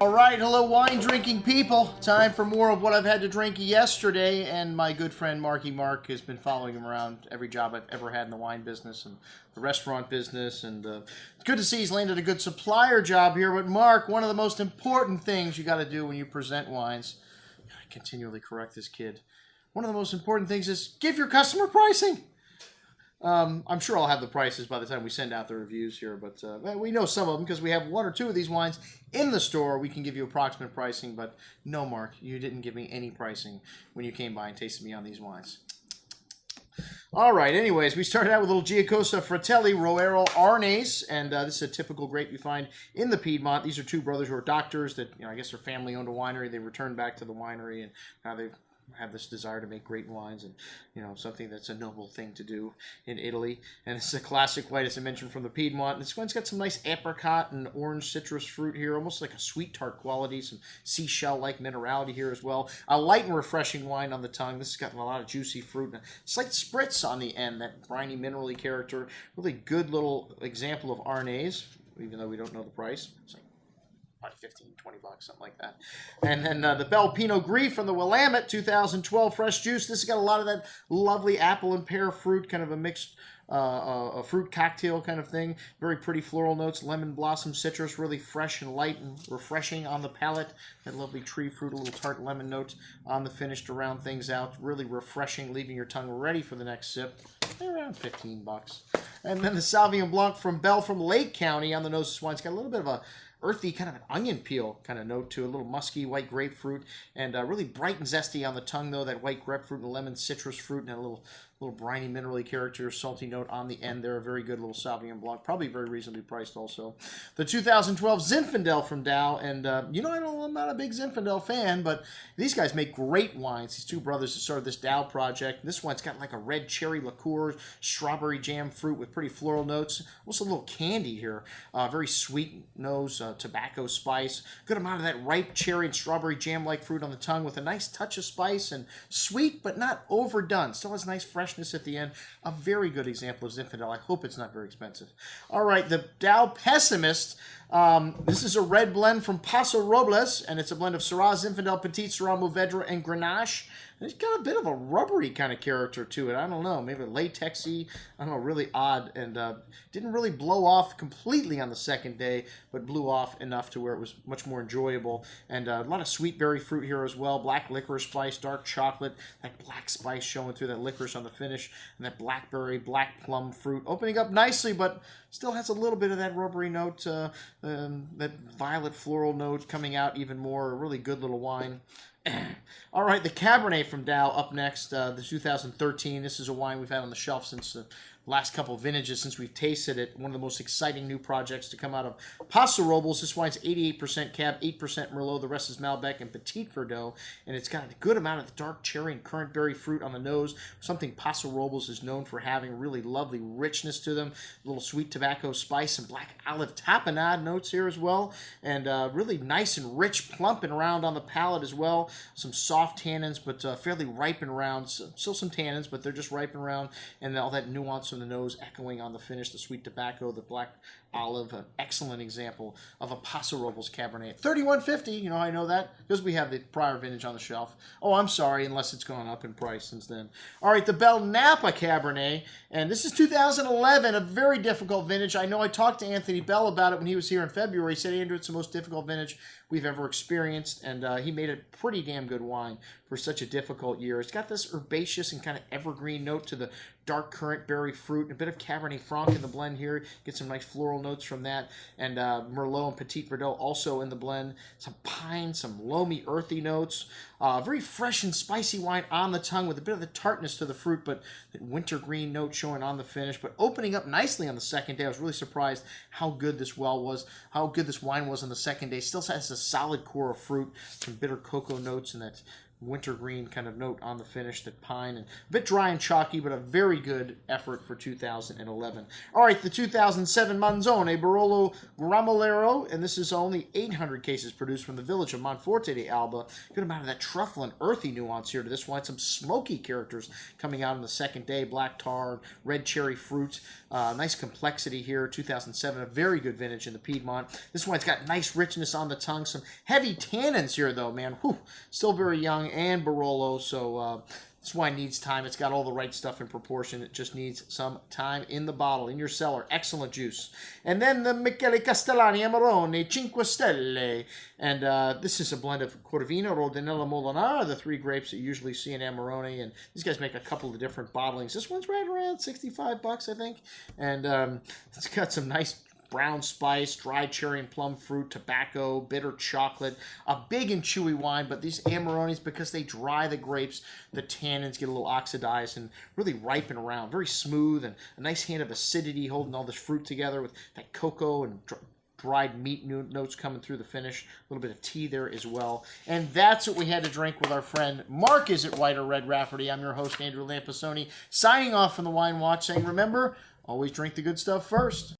All right, hello wine drinking people. Time for more of what I've had to drink yesterday, and my good friend Marky Mark has been following him around every job I've ever had in the wine business and the restaurant business, and it's good to see he's landed a good supplier job here. But Mark, one of the most important things you got to do when you present wines, I continually correct this kid, one of the most important things is give your customer pricing. I'm sure I'll have the prices by the time we send out the reviews here, but we know some of them because we have one or two of these wines in the store. We can give you approximate pricing, but no, Mark, you didn't give me any pricing when you came by and tasted me on these wines. All right, anyways, we started out with a little Giacosa Fratelli Roero Arnese, and this is a typical grape you find in the Piedmont. These are two brothers who are doctors that, I guess their family owned a winery. They returned back to the winery, and now they've have this desire to make great wines, and something that's a noble thing to do in Italy. And this is a classic white, as I mentioned, from the Piedmont. This one's got some nice apricot and orange citrus fruit here, almost like a sweet tart quality, some seashell-like minerality here as well. A light and refreshing wine on the tongue. This has got a lot of juicy fruit and a slight spritz on the end, that briny, minerally character. Really good little example of Arnese, even though we don't know the price. It's like 15, 20 bucks, something like that. And then the Bel Pinot Gris from the Willamette 2012 fresh juice. This has got a lot of that lovely apple and pear fruit, kind of a mixed a fruit cocktail kind of thing. Very pretty floral notes, lemon blossom citrus, really fresh and light and refreshing on the palate. That lovely tree fruit, a little tart lemon note on the finish to round things out. Really refreshing, leaving your tongue ready for the next sip. Around 15 bucks. And then the Sauvignon Blanc from Bell from Lake County on the nose. This wine's got a little bit of a earthy, kind of an onion peel kind of note to a little musky white grapefruit, and really bright and zesty on the tongue, though, that white grapefruit and lemon citrus fruit, and a little briny, minerally character, salty note on the end there. A very good little Sauvignon Blanc, probably very reasonably priced also. The 2012 Zinfandel from Daou, and I'm not a big Zinfandel fan, but these guys make great wines. These two brothers that started this Daou project. This one's got like a red cherry liqueur, strawberry jam fruit with pretty floral notes. Also a little candy here. Very sweet nose, tobacco spice. Good amount of that ripe cherry and strawberry jam-like fruit on the tongue with a nice touch of spice, and sweet but not overdone. Still has nice freshness at the end. A very good example of Zinfandel. I hope it's not very expensive. All right, the Daou Pessimist. This is a red blend from Paso Robles, and it's a blend of Syrah, Zinfandel, Petit Syrah, Mourvedre, and Grenache. And it's got a bit of a rubbery kind of character to it. I don't know, maybe latexy. I don't know, really odd, and didn't really blow off completely on the second day, but blew off enough to where it was much more enjoyable. And a lot of sweet berry fruit here as well. Black licorice spice, dark chocolate, that black spice showing through that licorice on the finish, and that blackberry, black plum fruit opening up nicely, but still has a little bit of that rubbery note, that violet floral note coming out even more. A really good little wine. All right, the Cabernet from Daou up next, the 2013. This is a wine we've had on the shelf since the last couple of vintages, since we've tasted it. One of the most exciting new projects to come out of Paso Robles. This wine's 88% Cab, 8% Merlot. The rest is Malbec and Petit Verdot. And it's got a good amount of dark cherry and currant berry fruit on the nose. Something Paso Robles is known for having. Really lovely richness to them. A little sweet tobacco spice and black olive tapenade notes here as well. And really nice and rich, plump and round on the palate as well. Some soft tannins, but fairly ripe and round. Still some tannins, but they're just ripe and round. And all that nuance on the nose echoing on the finish, the sweet tobacco, the black olive, an excellent example of a Paso Robles Cabernet. $31.50, you know how I know that? Because we have the prior vintage on the shelf. Oh, I'm sorry, unless it's gone up in price since then. All right, the Bel Napa Cabernet, and this is 2011, a very difficult vintage. I know I talked to Anthony Bell about it when he was here in February. He said, Andrew, it's the most difficult vintage we've ever experienced, and he made a pretty damn good wine for such a difficult year. It's got this herbaceous and kind of evergreen note to the dark currant berry fruit, and a bit of Cabernet Franc in the blend here. Get some nice floral notes from that, and Merlot and Petit Verdot also in the blend. Some pine, some loamy, earthy notes. Very fresh and spicy wine on the tongue with a bit of the tartness to the fruit, but that wintergreen note showing on the finish, but opening up nicely on the second day. I was really surprised how good this wine was on the second day. Still has a solid core of fruit, some bitter cocoa notes, and that wintergreen kind of note on the finish, that pine, and a bit dry and chalky, but a very good effort for 2011. All right, the 2007 Manzone Barolo Gramolero, and this is only 800 cases produced from the village of Monforte de Alba. Good amount of that truffle and earthy nuance here to this wine. Some smoky characters coming out on the second day, black tar, red cherry fruit. Nice complexity here, 2007, a very good vintage in the Piedmont. This wine's got nice richness on the tongue, some heavy tannins here though, man. Whew, still very young and Barolo, so this wine needs time. It's got all the right stuff in proportion. It just needs some time in the bottle, in your cellar. Excellent juice. And then the Michele Castellani Amarone 5 Stelle. And this is a blend of Corvina, Rodinella, Molinara, the 3 grapes that you usually see in Amarone. And these guys make a couple of different bottlings. This one's right around 65 bucks, I think. And it's got some nice brown spice, dried cherry and plum fruit, tobacco, bitter chocolate. A big and chewy wine, but these Amarones, because they dry the grapes, the tannins get a little oxidized and really ripen around. Very smooth and a nice hint of acidity holding all this fruit together with that cocoa and dried meat notes coming through the finish. A little bit of tea there as well. And that's what we had to drink with our friend Mark Is It White or Red Rafferty. I'm your host, Andrew Lampasoni, signing off from the Wine Watch, saying remember, always drink the good stuff first.